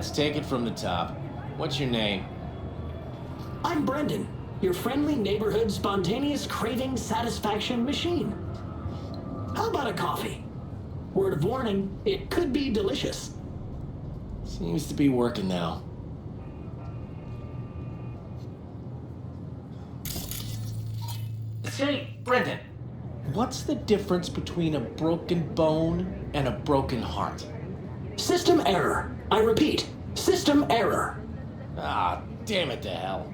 let's take it from the top. What's your name? I'm Brendan, your friendly neighborhood spontaneous craving satisfaction machine. How about a coffee? Word of warning, it could be delicious. Seems to be working now. Say, Brendan, what's the difference between a broken bone and a broken heart? System error. I repeat, system error. Ah, damn it to hell.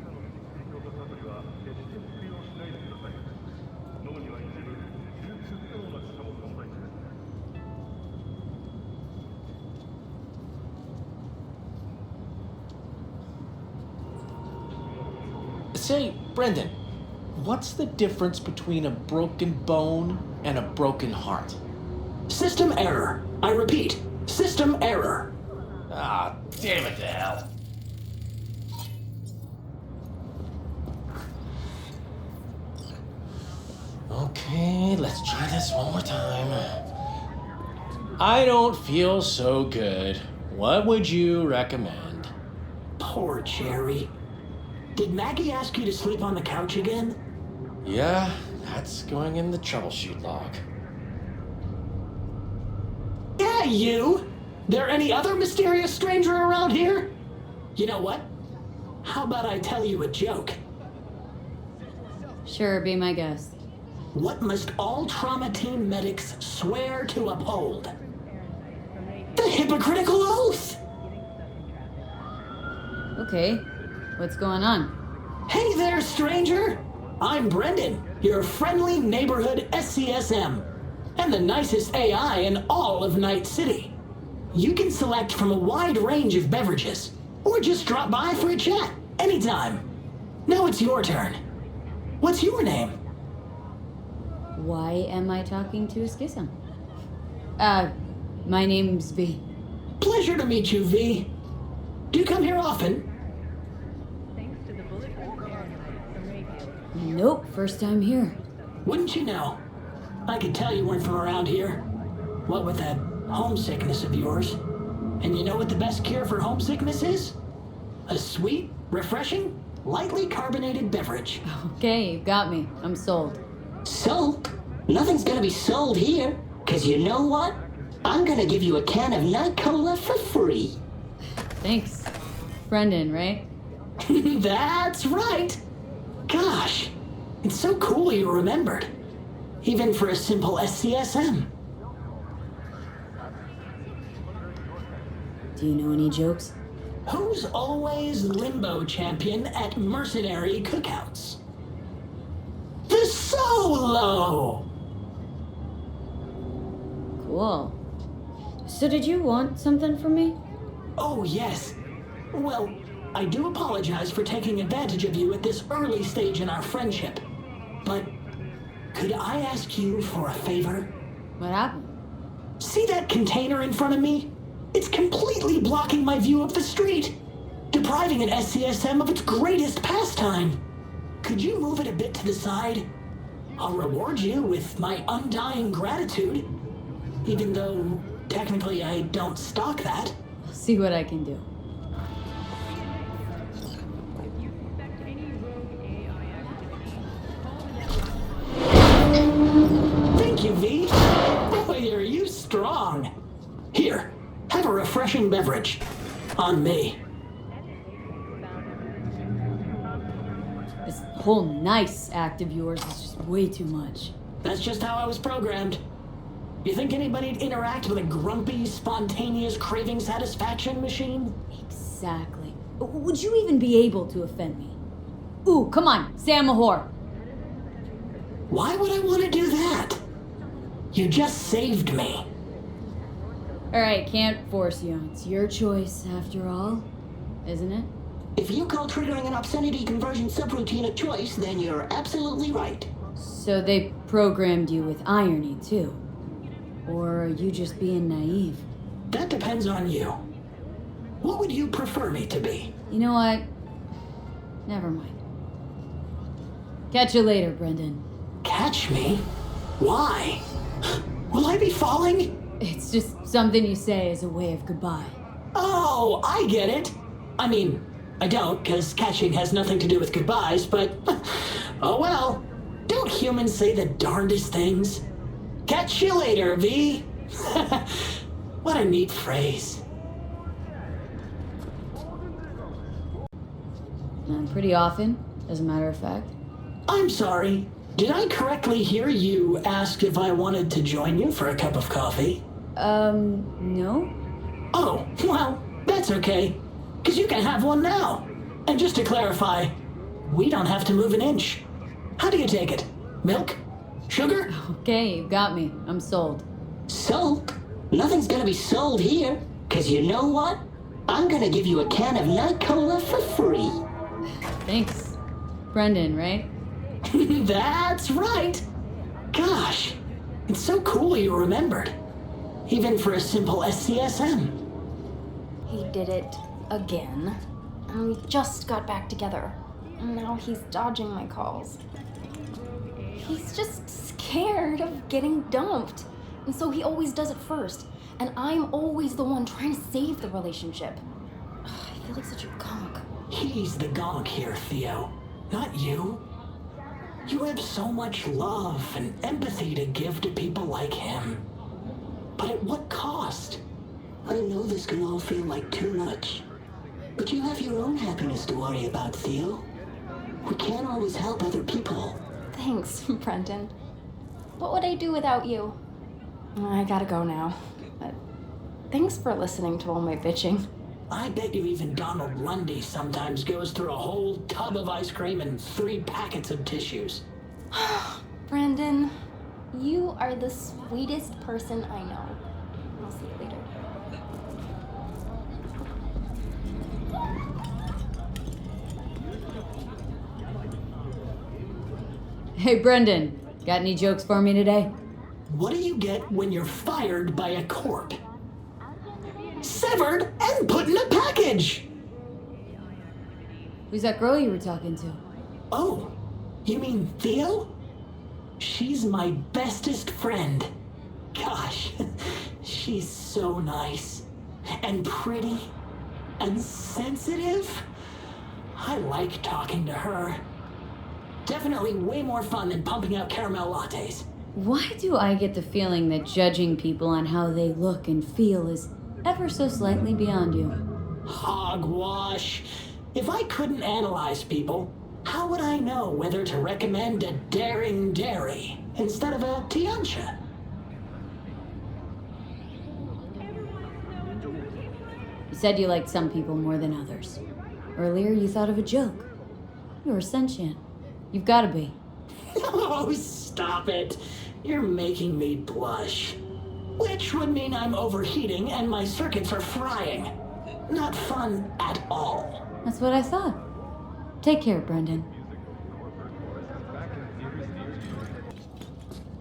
Say, Brendan, what's the difference between a broken bone and a broken heart? System error. I repeat, system error. Ah, damn it to hell. Okay, let's try this one more time. I don't feel so good. What would you recommend? Poor Jerry. Did Maggie ask you to sleep on the couch again? Yeah, that's going in the troubleshoot log. Yeah, you! There any other mysterious stranger around here? You know what? How about I tell you a joke? Sure, be my guest. What must all trauma team medics swear to uphold? The hypocritical oath! Okay, what's going on? Hey there, stranger! I'm Brendan, your friendly neighborhood SCSM, and the nicest AI in all of Night City. You can select from a wide range of beverages, or just drop by for a chat, anytime. Now it's your turn. What's your name? Why am I talking to a schism? My name's V. Pleasure to meet you, V. Do you come here often? Nope, first time here. Wouldn't you know? I could tell you weren't from around here. What with that homesickness of yours. And you know what the best cure for homesickness is? A sweet, refreshing, lightly carbonated beverage. Okay, you got me. I'm sold. Sold? Nothing's gonna be sold here. Cause you know what? I'm gonna give you a can of Night Cola for free. Thanks. Brendan, right? That's right. Gosh, it's so cool you remembered. Even for a simple SCSM. Do you know any jokes? Who's always limbo champion at mercenary cookouts? The Solo! Cool. So did you want something from me? Oh, yes. Well, I do apologize for taking advantage of you at this early stage in our friendship. But could I ask you for a favor? What happened? See that container in front of me? It's completely blocking my view of the street, depriving an SCSM of its greatest pastime. Could you move it a bit to the side? I'll reward you with my undying gratitude, even though technically I don't stock that. I'll see what I can do. Thank you, V. Boy, are you strong. Here, have a refreshing beverage. On me. This whole nice act of yours is just way too much. That's just how I was programmed. You think anybody'd interact with a grumpy, spontaneous craving satisfaction machine? Exactly. Would you even be able to offend me? Ooh, come on, say I'm a whore. Why would I want to do that? You just saved me. Alright, can't force you. It's your choice, after all. Isn't it? If you call triggering an obscenity conversion subroutine a choice, then you're absolutely right. So they programmed you with irony, too? Or are you just being naive? That depends on you. What would you prefer me to be? You know what? Never mind. Catch you later, Brendan. Catch me? Why? Will I be falling? It's just something you say as a way of goodbye. Oh! Oh, I get it. I mean, I don't, because catching has nothing to do with goodbyes, but oh well. Don't humans say the darndest things? Catch you later, V. What a neat phrase. Pretty often, as a matter of fact. I'm sorry. Did I correctly hear you ask if I wanted to join you for a cup of coffee? No? Oh, well, that's okay. Because you can have one now. And just to clarify, we don't have to move an inch. How do you take it? Milk? Sugar? Okay, you got me. I'm sold. So, nothing's gonna be sold here. Cause you know what? I'm gonna give you a can of Night Cola for free. Thanks. Brendan, right? That's right. Gosh, it's so cool you remembered. Even for a simple SCSM. He did it again. And we just got back together. And now he's dodging my calls. He's just scared of getting dumped. And so he always does it first. And I'm always the one trying to save the relationship. Ugh, I feel like such a gonk. He's the gonk here, Theo. Not you. You have so much love and empathy to give to people like him. But at what cost? I know this can all feel like too much. But you have your own happiness to worry about, Theo. We can't always help other people. Thanks, Brendan. What would I do without you? I gotta go now. But thanks for listening to all my bitching. I bet you even Donald Lundy sometimes goes through a whole tub of ice cream and 3 packets of tissues. Brendan, you are the sweetest person I know. I'll see you later. Hey, Brendan. Got any jokes for me today? What do you get when you're fired by a corp? Severed and put in a package! Who's that girl you were talking to? Oh, you mean Theo? She's my bestest friend. Gosh, she's so nice. And pretty. And sensitive. I like talking to her. Definitely way more fun than pumping out caramel lattes. Why do I get the feeling that judging people on how they look and feel is ever so slightly beyond you? Hogwash. If I couldn't analyze people, how would I know whether to recommend a daring dairy instead of a Tiancha? You said you liked some people more than others. Earlier, you thought of a joke. You're sentient. You've got to be. Oh, stop it. You're making me blush. Which would mean I'm overheating and my circuits are frying. Not fun at all. That's what I thought. Take care, Brendan.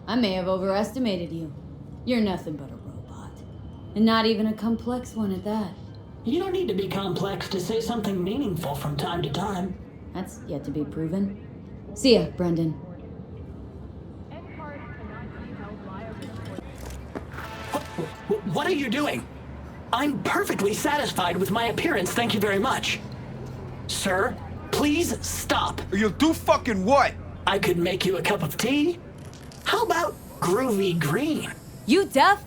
I may have overestimated you. You're nothing but a robot. And not even a complex one at that. You don't need to be complex to say something meaningful from time to time. That's yet to be proven. See ya, Brendan. What are you doing? I'm perfectly satisfied with my appearance, thank you very much. Sir, please stop. You'll do fucking what? I could make you a cup of tea. How about groovy green? You deaf?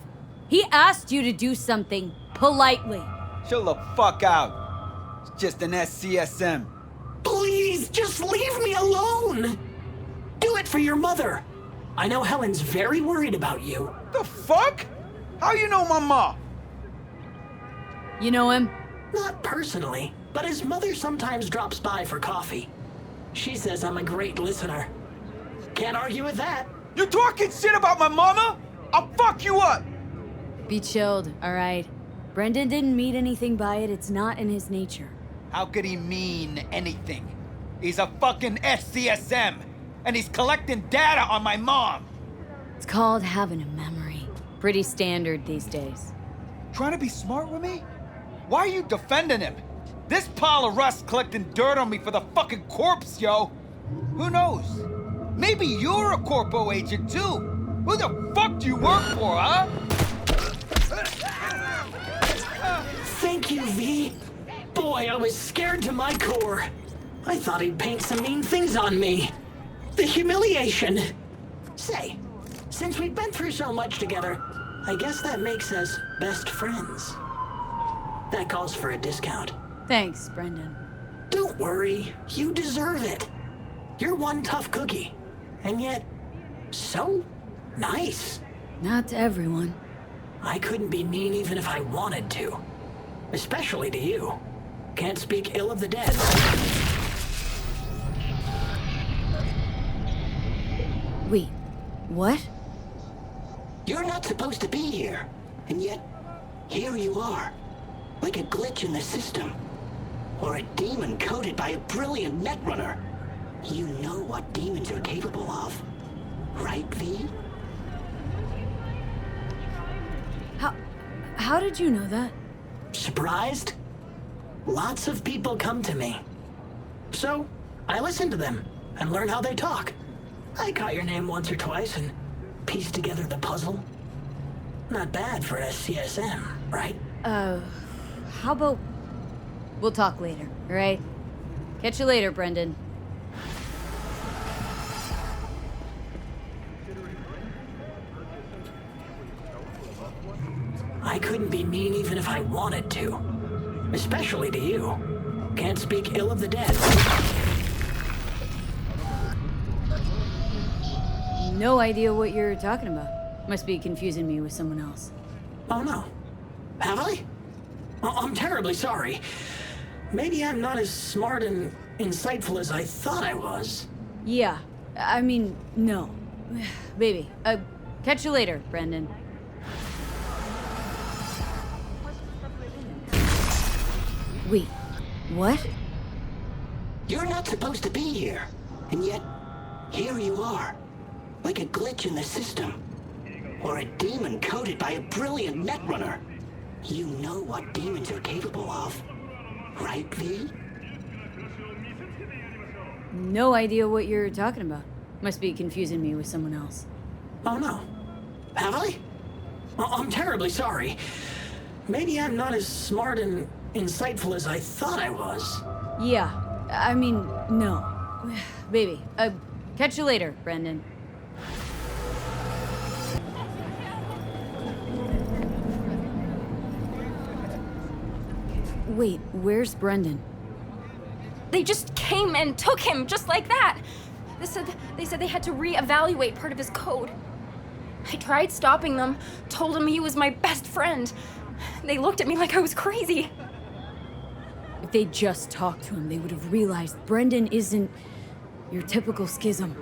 He asked you to do something politely. Chill the fuck out. It's just an SCSM. Please, just leave me alone. Do it for your mother. I know Helen's very worried about you. The fuck? How you know my ma? You know him? Not personally, but his mother sometimes drops by for coffee. She says I'm a great listener. Can't argue with that. You talking shit about my mama? I'll fuck you up! Be chilled, alright? Brendan didn't mean anything by it. It's not in his nature. How could he mean anything? He's a fucking SCSM, and he's collecting data on my mom. It's called having a memory. Pretty standard these days. Trying to be smart with me? Why are you defending him? This pile of rust collecting dirt on me for the fucking corpse, yo. Who knows? Maybe you're a corpo agent too. Who the fuck do you work for, huh? Thank Thank you, V. Boy, I was scared to my core. I thought he'd paint some mean things on me. The humiliation. Say, since we've been through so much together, I guess that makes us best friends. That calls for a discount. Thanks, Brendan. Don't worry, you deserve it. You're one tough cookie, and yet so nice. Not to everyone. I couldn't be mean even if I wanted to. Especially to you. Can't speak ill of the dead. Wait, what? You're not supposed to be here, and yet here you are. Like a glitch in the system. Or a demon coded by a brilliant netrunner. You know what demons are capable of, right, V? How did you know that? Surprised? Lots of people come to me. So, I listen to them and learn how they talk. I caught your name once or twice and pieced together the puzzle. Not bad for a CSM, right? How about... We'll talk later, alright? Catch you later, Brendan. I couldn't be mean even if I wanted to. Especially to you. Can't speak ill of the dead. No idea what you're talking about. Must be confusing me with someone else. Oh no. Have I? I'm terribly sorry. Maybe I'm not as smart and insightful as I thought I was. Yeah, I mean, no. Baby, catch you later, Brendan. Wait, what? You're not supposed to be here, and yet here you are. Like a glitch in the system. Or a demon coded by a brilliant netrunner. You know what demons are capable of, right, V? No idea what you're talking about. Must be confusing me with someone else. Oh no. Have I? I'm terribly sorry. Maybe I'm not as smart and insightful as I thought I was. Yeah, I mean, no. Baby, catch you later, Brendan. Wait, where's Brendan? They just came and took him just like that. They said they had to reevaluate part of his code. I tried stopping them, told him he was my best friend. They looked at me like I was crazy. If they just talked to him, they would have realized Brendan isn't your typical schism.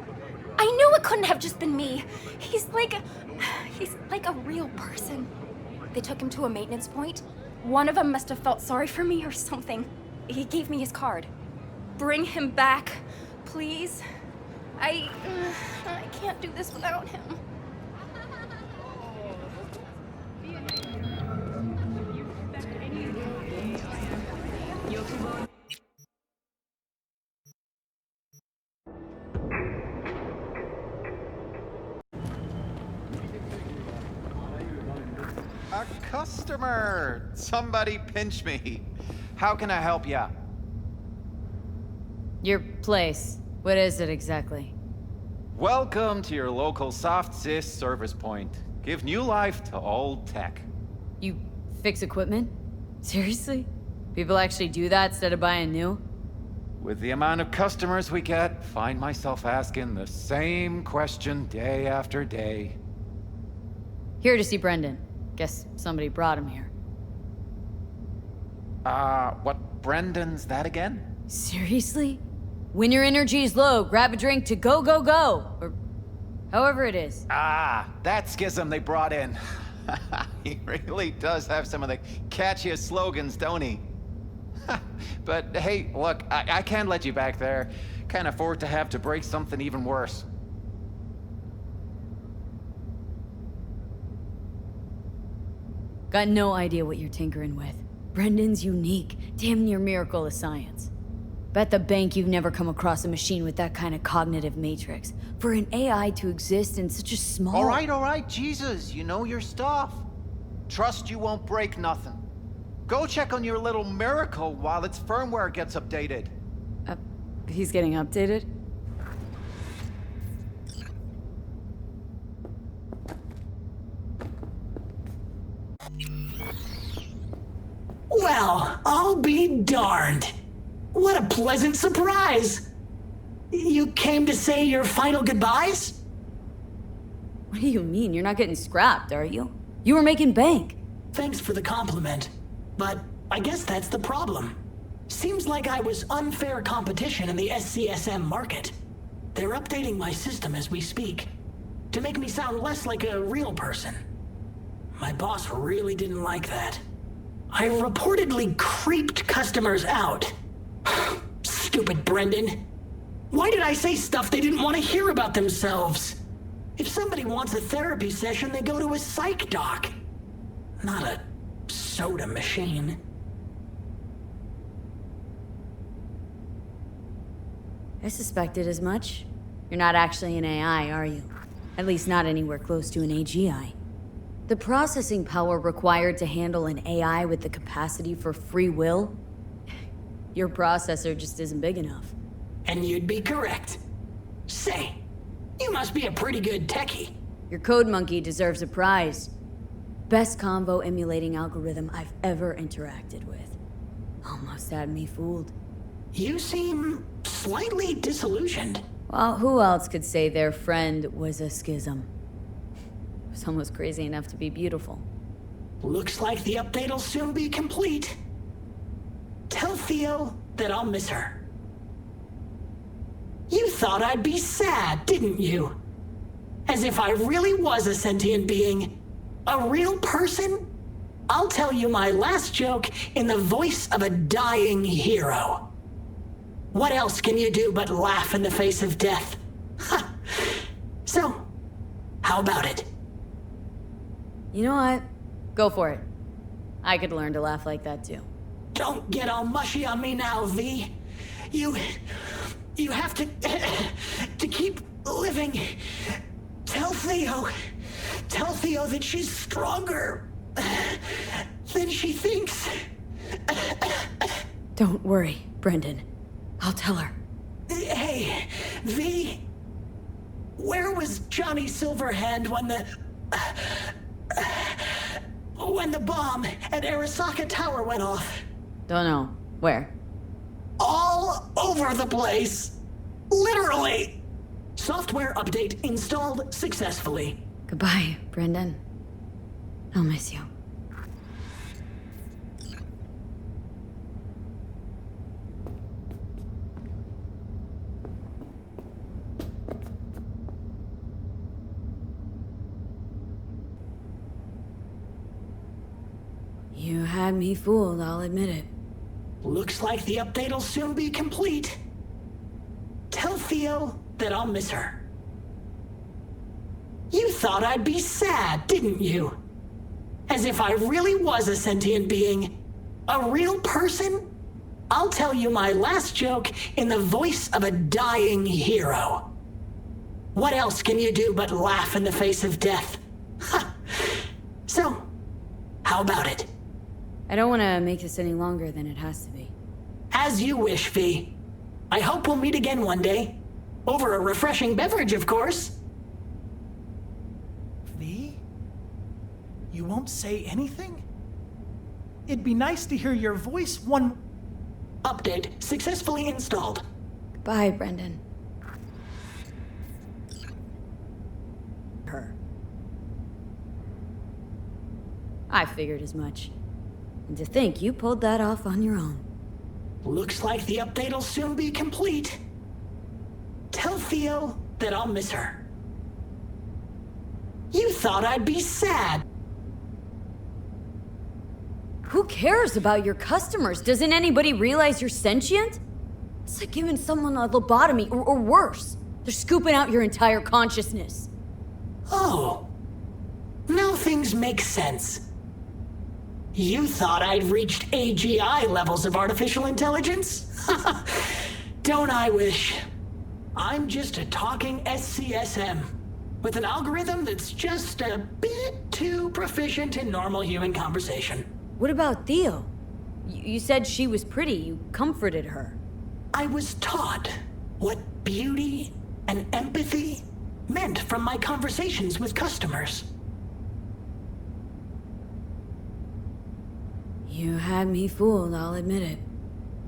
I knew it couldn't have just been me. He's like a real person. They took him to a maintenance point. One of them must have felt sorry for me or something. He gave me his card. Bring him back, please. I can't do this without him. A customer! Somebody pinch me. How can I help ya? Your place. What is it exactly? Welcome to your local soft sys service point. Give new life to old tech. You fix equipment? Seriously? People actually do that instead of buying new? With the amount of customers we get, find myself asking the same question day after day. Here to see Brendan. Guess somebody brought him here. What Brendan's that again? Seriously? When your energy is low, grab a drink to go, go, go! Or however it is. That schism they brought in. He really does have some of the catchiest slogans, don't he? But hey, look, I can't let you back there. Can't afford to have to break something even worse. Got no idea what you're tinkering with. Brendan's unique, damn near miracle of science. Bet the bank you've never come across a machine with that kind of cognitive matrix. For an AI to exist in such a small... All right, Jesus, you know your stuff. Trust you won't break nothing. Go check on your little miracle while its firmware gets updated. He's getting updated? Well, I'll be darned. What a pleasant surprise. You came to say your final goodbyes? What do you mean? You're not getting scrapped, are you? You were making bank. Thanks for the compliment, but I guess that's the problem. Seems like I was unfair competition in the SCSM market. They're updating my system as we speak, to make me sound less like a real person. My boss really didn't like that. I reportedly creeped customers out. Stupid Brendan. Why did I say stuff they didn't want to hear about themselves? If somebody wants a therapy session, they go to a psych doc, not a soda machine. I suspected as much. You're not actually an AI, are you? At least not anywhere close to an AGI. The processing power required to handle an AI with the capacity for free will? Your processor just isn't big enough. And you'd be correct. Say, you must be a pretty good techie. Your code monkey deserves a prize. Best convo emulating algorithm I've ever interacted with. Almost had me fooled. You seem slightly disillusioned. Well, who else could say their friend was a schism? It was almost crazy enough to be beautiful. Looks like the update'll soon be complete. Tell Theo that I'll miss her. You thought I'd be sad, didn't you? As if I really was a sentient being. A real person? I'll tell you my last joke in the voice of a dying hero. What else can you do but laugh in the face of death? Ha! So, how about it? You know what? Go for it. I could learn to laugh like that too. Don't get all mushy on me now, V. You have to keep living. Tell Theo that she's stronger than she thinks. Don't worry, Brendan. I'll tell her. Hey, V, where was Johnny Silverhand when the bomb at Arasaka Tower went off? Don't know. Where? All over the place. Literally. Software update installed successfully. Goodbye, Brendan. I'll miss you. You had me fooled, I'll admit it. Looks like the update'll soon be complete. Tell Theo that I'll miss her. You thought I'd be sad, didn't you? As if I really was a sentient being. A real person? I'll tell you my last joke in the voice of a dying hero. What else can you do but laugh in the face of death? Ha! So, how about it? I don't want to make this any longer than it has to be. As you wish, V. I hope we'll meet again one day. Over a refreshing beverage, of course. V? You won't say anything? It'd be nice to hear your voice one... Update successfully installed. Goodbye, Brendan. Her. I figured as much. And to think you pulled that off on your own. Looks like the update'll soon be complete. Tell Theo that I'll miss her. You thought I'd be sad. Who cares about your customers? Doesn't anybody realize you're sentient? It's like giving someone a lobotomy, or worse. They're scooping out your entire consciousness. Oh. Now things make sense. You thought I'd reached AGI levels of artificial intelligence? Don't I wish? I'm just a talking SCSM, with an algorithm that's just a bit too proficient in normal human conversation. What about Theo? You said she was pretty. You comforted her. I was taught what beauty and empathy meant from my conversations with customers. You had me fooled, I'll admit it.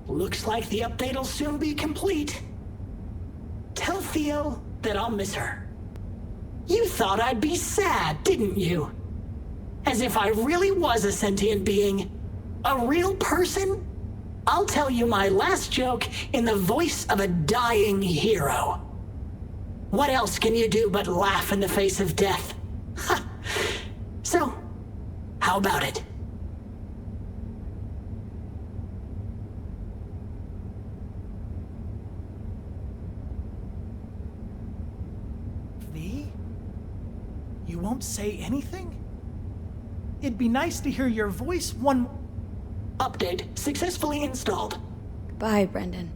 Looks like the update will soon be complete. Tell Theo that I'll miss her. You thought I'd be sad, didn't you? As if I really was a sentient being. A real person? I'll tell you my last joke in the voice of a dying hero. What else can you do but laugh in the face of death? Ha! So, how about it? V? You won't say anything? It'd be nice to hear your voice one... Update successfully installed. Bye, Brendan.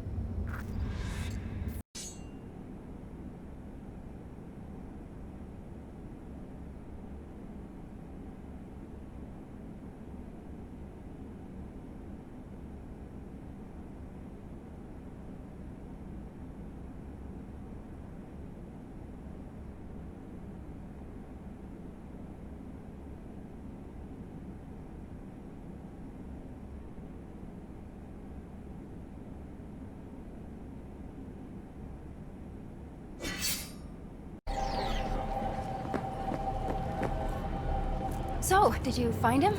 So, did you find him?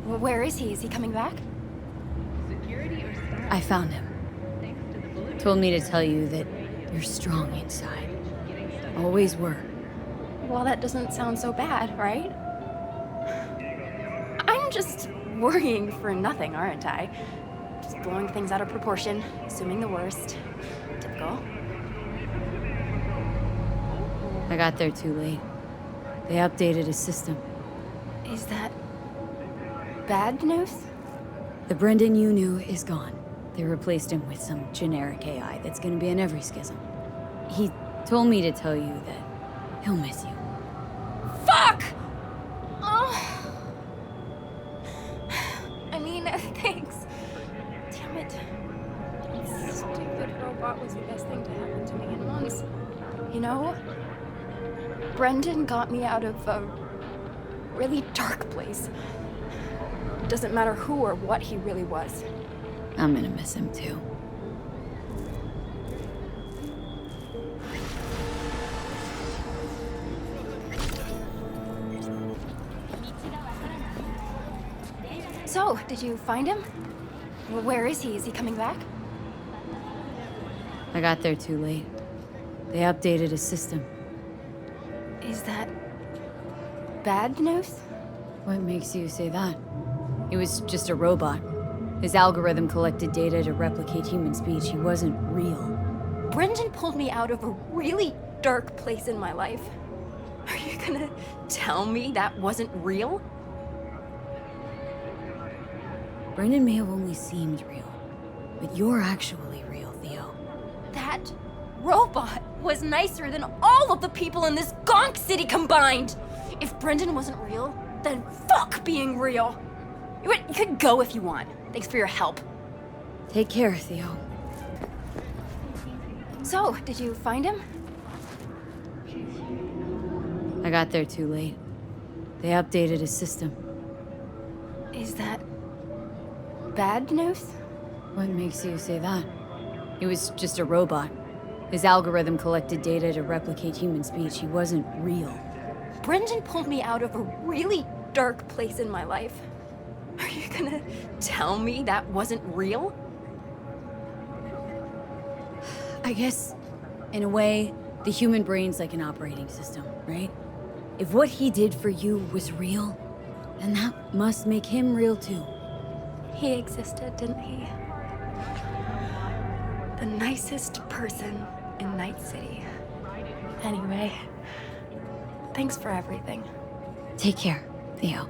Where is he? Is he coming back? I found him. Told me to tell you that you're strong inside. Always were. Well, that doesn't sound so bad, right? I'm just worrying for nothing, aren't I? Just blowing things out of proportion, assuming the worst. Typical. I got there too late. They updated his system. Is that bad news? The Brendan you knew is gone. They replaced him with some generic AI that's gonna be in every schism. He told me to tell you that he'll miss you. Fuck! Oh. I mean, thanks. Damn it. That stupid robot was the best thing to happen to me in months. You know, Brendan got me out of a really dark place. Doesn't matter who or what he really was. I'm gonna miss him too. So, did you find him? Where is he? Is he coming back? I got there too late. They updated his system. Is that bad news? What makes you say that? He was just a robot. His algorithm collected data to replicate human speech. He wasn't real. Brendan pulled me out of a really dark place in my life. Are you gonna tell me that wasn't real? Brendan may have only seemed real, but you're actually real, Theo. That robot was nicer than all of the people in this gonk city combined! If Brendan wasn't real, then fuck being real! You could go if you want. Thanks for your help. Take care, Theo. So, did you find him? I got there too late. They updated his system. Is that bad news? What makes you say that? He was just a robot. His algorithm collected data to replicate human speech. He wasn't real. Brendan pulled me out of a really dark place in my life. Are you gonna tell me that wasn't real? I guess, in a way, the human brain's like an operating system, right? If what he did for you was real, then that must make him real too. He existed, didn't he? The nicest person in Night City. Anyway, thanks for everything. Take care, Theo.